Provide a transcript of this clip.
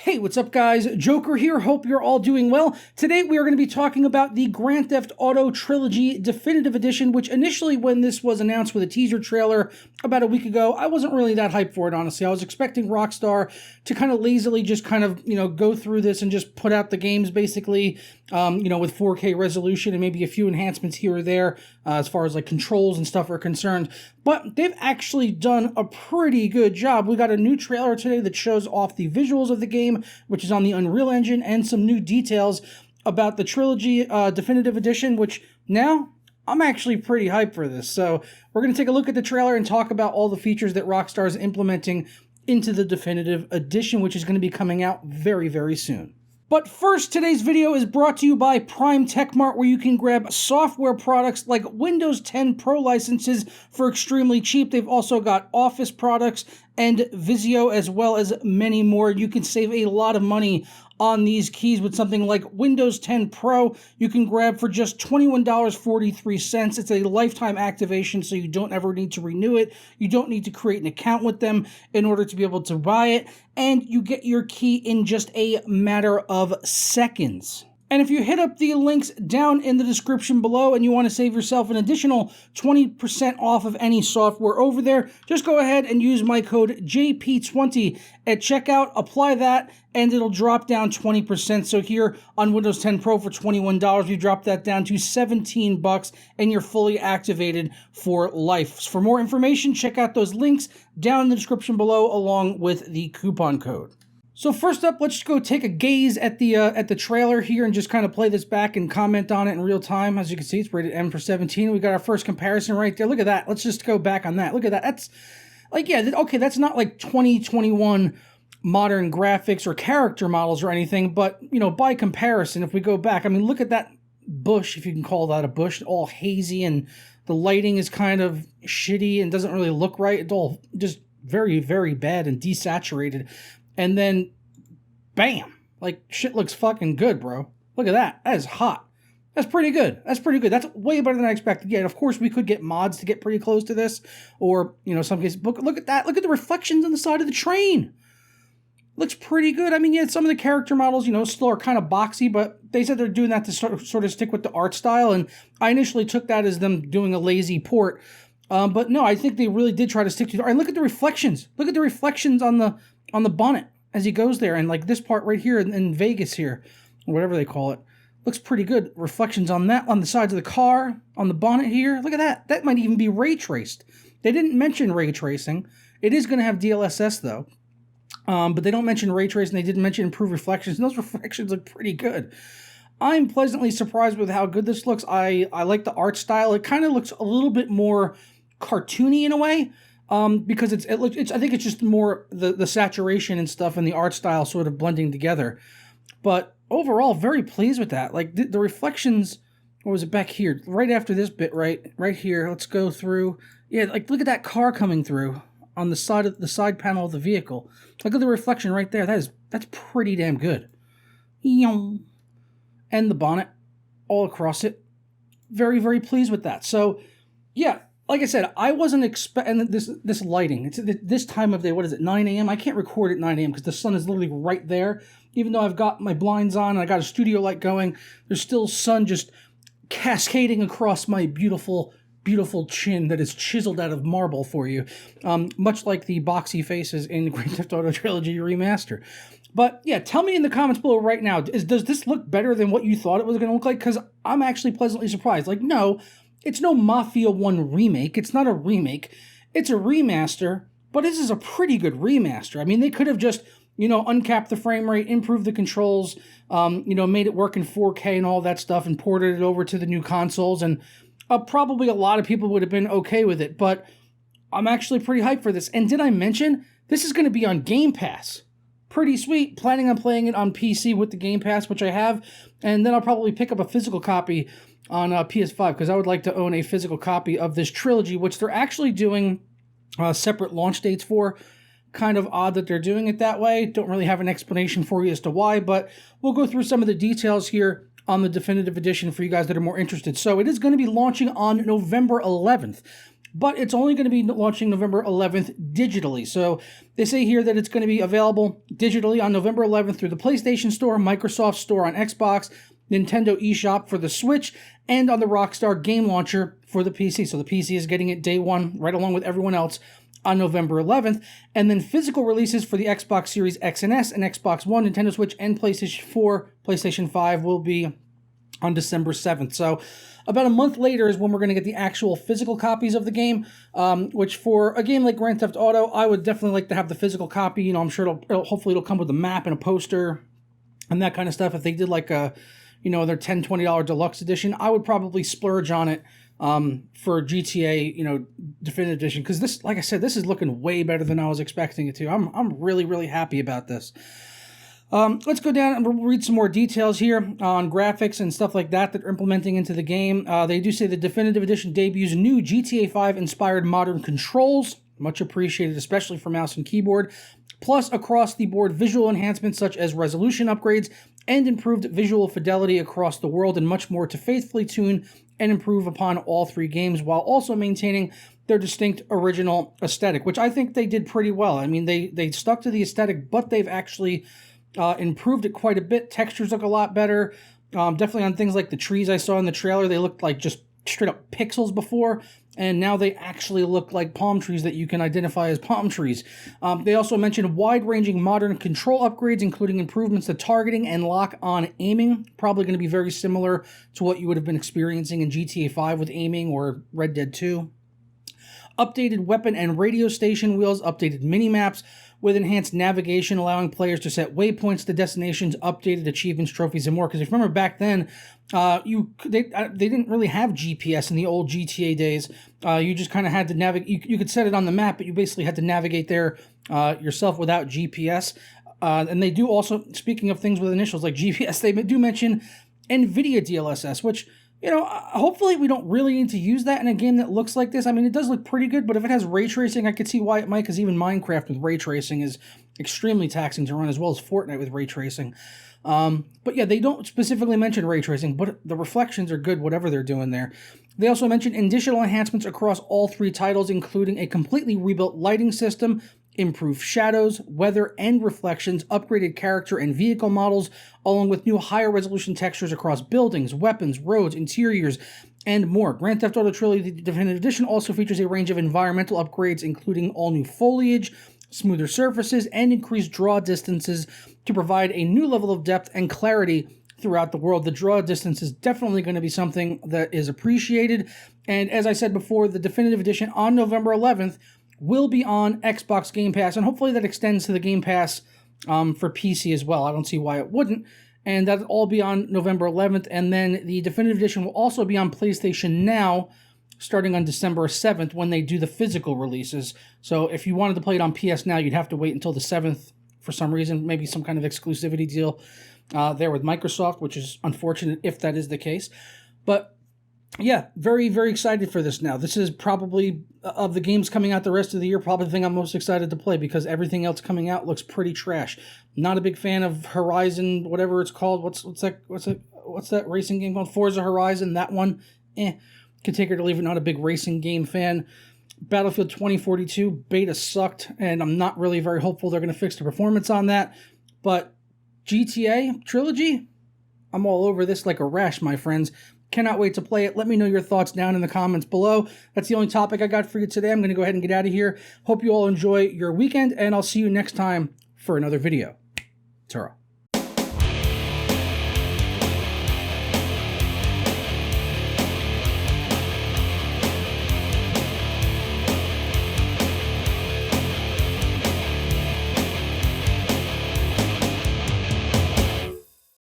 Hey, what's up guys? Joker here. Hope you're all doing well. Today we are going to be talking about the Grand Theft Auto Trilogy Definitive Edition, which initially when this was announced with a teaser trailer about a week ago, I wasn't really that hyped for it, honestly. I was expecting Rockstar to kind of lazily just kind of, go through this and just put out the games basically, with 4K resolution and maybe a few enhancements here or there as far as like controls and stuff are concerned. But they've actually done a pretty good job. We got a new trailer today that shows off the visuals of the game, which is on the Unreal Engine, and some new details about the Trilogy Definitive Edition, which now I'm actually pretty hyped for this. So we're going to take a look at the trailer and talk about all the features that Rockstar is implementing into the Definitive Edition, which is going to be coming out very, very soon. But first, today's video is brought to you by Prime Tech Mart, where you can grab software products like Windows 10 Pro licenses for extremely cheap. They've also got Office products and Visio, as well as many more. You can save a lot of money on these keys with something like Windows 10 Pro. You can grab for just $21.43. It's a lifetime activation, so you don't ever need to renew it. You don't need to create an account with them in order to be able to buy it, and you get your key in just a matter of seconds. And if you hit up the links down in the description below and you want to save yourself an additional 20% off of any software over there, just go ahead and use my code JP20 at checkout, apply that, and it'll drop down 20%. So here on Windows 10 Pro for $21, you drop that down to $17 and you're fully activated for life. For more information, check out those links down in the description below along with the coupon code. So first up, let's go take a gaze at the trailer here and just kind of play this back and comment on it in real time. As you can see, it's rated M for 17. We got our first comparison right there. Look at that. Let's just go back on that. Look at that. That's like, yeah, okay, that's not like 2021 modern graphics or character models or anything, but, by comparison, if we go back, I mean, look at that bush, if you can call that a bush, all hazy, and the lighting is kind of shitty and doesn't really look right. It's all just very, very bad and desaturated. And then, bam, like, shit looks fucking good, bro. Look at that. That is hot. That's pretty good. That's pretty good. That's way better than I expected. Yeah, of course, we could get mods to get pretty close to this. Or, some cases, look at that. Look at the reflections on the side of the train. Looks pretty good. I mean, yeah, some of the character models, still are kind of boxy, but they said they're doing that to sort of stick with the art style. And I initially took that as them doing a lazy port. But no, I think they really did try to stick to it. And look at the reflections. Look at the reflections on the bonnet as he goes there, and like this part right here in Vegas here, or whatever they call it, looks pretty good. Reflections on that, on the sides of the car, on the bonnet here. Look at that. That might even be ray traced. They didn't mention ray tracing. It is going to have DLSS though, but they don't mention ray tracing. They didn't mention improved reflections, and those reflections look pretty good. I'm pleasantly surprised with how good this looks. I like the art style. It kind of looks a little bit more cartoony in a way. Because I think it's just more the saturation and stuff and the art style sort of blending together. But overall, very pleased with that. Like the reflections, what was it back here? Right after this bit, right here. Let's go through. Yeah, like look at that car coming through on the side panel of the vehicle. Look at the reflection right there. That's pretty damn good. And the bonnet all across it. Very, very pleased with that. So, yeah. Like I said, I wasn't expecting this lighting. It's this time of day. What is it, 9 a.m.? I can't record at 9 a.m. because the sun is literally right there. Even though I've got my blinds on and I got a studio light going, there's still sun just cascading across my beautiful, beautiful chin that is chiseled out of marble for you. Much like the boxy faces in Grand Theft Auto Trilogy Remaster. But yeah, tell me in the comments below right now, does this look better than what you thought it was going to look like? Because I'm actually pleasantly surprised. Like, no. It's no Mafia 1 remake. It's not a remake. It's a remaster, but this is a pretty good remaster. I mean, they could have just, uncapped the frame rate, improved the controls, made it work in 4K and all that stuff and ported it over to the new consoles. And probably a lot of people would have been okay with it, but I'm actually pretty hyped for this. And did I mention, this is going to be on Game Pass. Pretty sweet. Planning on playing it on PC with the Game Pass, which I have. And then I'll probably pick up a physical copy on PS5, because I would like to own a physical copy of this trilogy, which they're actually doing separate launch dates for. Kind of odd that they're doing it that way. Don't really have an explanation for you as to why, but we'll go through some of the details here on the Definitive Edition for you guys that are more interested. So it is going to be launching on November 11th. but it's only going to be launching November 11th digitally. So they say here that it's going to be available digitally on November 11th through the PlayStation Store, Microsoft Store on Xbox, Nintendo eShop for the Switch, and on the Rockstar Game Launcher for the PC. So the PC is getting it day one, right along with everyone else, on November 11th. And then physical releases for the Xbox Series X and S and Xbox One, Nintendo Switch, and PlayStation 4, PlayStation 5 will be on December 7th. So about a month later is when we're going to get the actual physical copies of the game, which for a game like Grand Theft Auto, I would definitely like to have the physical copy. You know, I'm sure hopefully it'll come with a map and a poster and that kind of stuff. If they did like a, you know, their $10, $20 deluxe edition, I would probably splurge on it for GTA, you know, Definitive Edition, because this, like I said, this is looking way better than I was expecting it to. I'm really, really happy about this. Let's go down and read some more details here on graphics and stuff like that they're implementing into the game. They do say the Definitive Edition debuts new GTA 5 inspired modern controls, much appreciated, especially for mouse and keyboard, plus across-the-board visual enhancements such as resolution upgrades and improved visual fidelity across the world, and much more to faithfully tune and improve upon all three games while also maintaining their distinct original aesthetic, which I think they did pretty well. I mean, they stuck to the aesthetic, but they've actually improved it quite a bit. Textures look a lot better. Definitely on things like the trees I saw in the trailer, they looked like just straight up pixels before, and now they actually look like palm trees that you can identify as palm trees. They also mentioned wide-ranging modern control upgrades, including improvements to targeting and lock-on aiming, probably going to be very similar to what you would have been experiencing in GTA 5 with aiming or Red Dead 2. Updated weapon and radio station wheels, updated mini-maps with enhanced navigation, allowing players to set waypoints to destinations, updated achievements, trophies, and more. Because if you remember back then, they didn't really have GPS in the old GTA days. You just kind of had to navigate. You could set it on the map, but you basically had to navigate there yourself without GPS. And they do also, speaking of things with initials like GPS, they do mention NVIDIA DLSS, which, you know, hopefully we don't really need to use that in a game that looks like this. I mean, it does look pretty good, but if it has ray tracing, I could see why it might, because even Minecraft with ray tracing is extremely taxing to run, as well as Fortnite with ray tracing. But yeah, they don't specifically mention ray tracing, but the reflections are good, whatever they're doing there. They also mentioned additional enhancements across all three titles, including a completely rebuilt lighting system, improved shadows, weather, and reflections, upgraded character and vehicle models, along with new higher resolution textures across buildings, weapons, roads, interiors, and more. Grand Theft Auto Trilogy Definitive Edition also features a range of environmental upgrades, including all new foliage, smoother surfaces, and increased draw distances to provide a new level of depth and clarity throughout the world. The draw distance is definitely going to be something that is appreciated. And as I said before, the Definitive Edition on November 11th will be on Xbox Game Pass, and hopefully that extends to the Game Pass for PC as well. I don't see why it wouldn't. And that'll all be on November 11th. And then the Definitive Edition will also be on PlayStation Now starting on December 7th when they do the physical releases. So if you wanted to play it on PS Now, you'd have to wait until the 7th for some reason, maybe some kind of exclusivity deal there with Microsoft, which is unfortunate if that is the case. But yeah, very, very excited for this now. This is probably, of the games coming out the rest of the year, probably the thing I'm most excited to play, because everything else coming out looks pretty trash. Not a big fan of Horizon, whatever it's called. What's that racing game called? Forza Horizon, that one. Could take it or leave it, not a big racing game fan. Battlefield 2042 beta sucked, and I'm not really very hopeful they're going to fix the performance on that. But GTA Trilogy, I'm all over this like a rash, my friends. Cannot wait to play it. Let me know your thoughts down in the comments below. That's the only topic I got for you today. I'm going to go ahead and get out of here. Hope you all enjoy your weekend, and I'll see you next time for another video. Ta-ra.